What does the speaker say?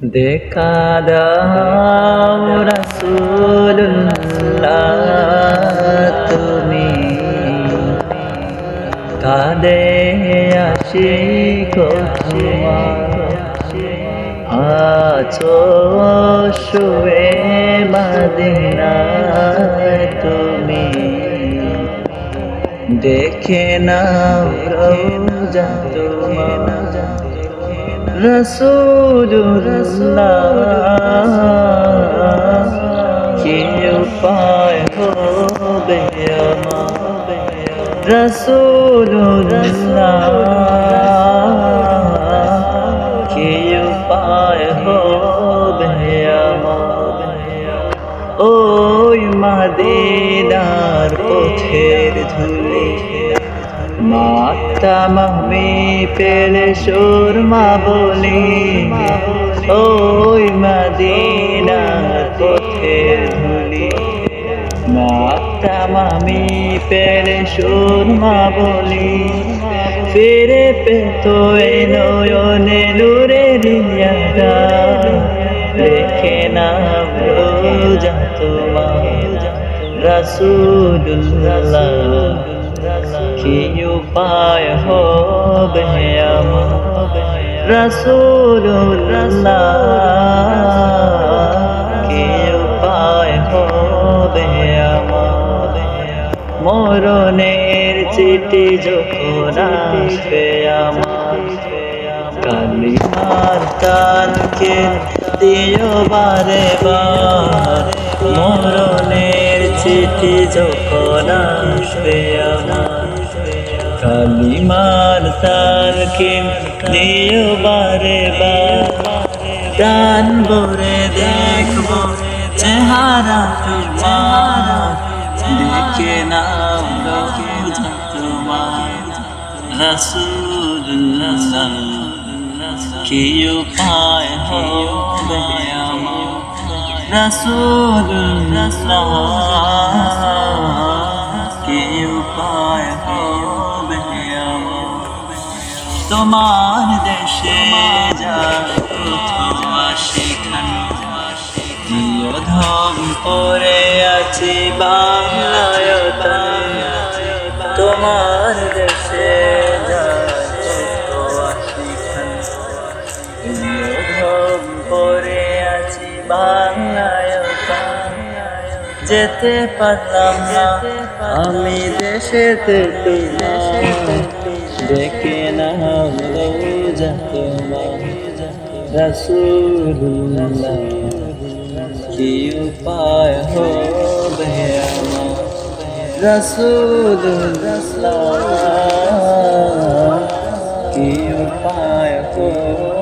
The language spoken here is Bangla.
দেখা দাও রাসূলুল্লাহ, তুমি কাঁদে আশিক তোমার, আছো শুয়ে মদিনায় তুমি, দেখে নাও রওজা তোমার। রাসূলুল্লাহ, কি উপায় হবে আমার? রাসূলুল্লাহ, কি উপায় হবে আমার? ওই মদিনার পথের ধুলি মাতাম আমি পেলে সুরমা বলি, ওই মদিনার পথের ধুলি মাতাম আমি পেলে সুরমা বলি, ফিরে পেত এই নয়নে নূরের ইয়াদা, দেখে নাম রোজা তোমার। রাসূলুল্লাহ, কি উপায় হবে আমার? রাসূলুল্লাহ, কি উপায় হবে আমার? মরণের চিঠি যখন আসবে আমার, কালিমার তানকে দিও বারে বার। মরণের চিঠি যখন আসবে আমার, কালিমার তানকে দিও বারে বার। প্রাণ ভরে দেখব চেহারা তোমার, দেখে নাও রওজা তোমার। রাসূলুল্লাহ, কি উপায় হবে আমার? রাসূলুল্লাহ, কি উপায় হবে আমার? তোমার দেশে যার প্রথম সেখানে নিয়ধম পরে আছি বাংলায়তনে। তোমার দেশে যার প্রথম সেখানে নিয়ধম পরে আছি বাংলায়তনে। যেতে পারলাম না আমি দেশেতে তোমার, দেখে নাও রওজা তোমার। রাসূলুল্লাহ, কি উপায় হবে আমার? রাসূলুল্লাহ, কি উপায় হবে?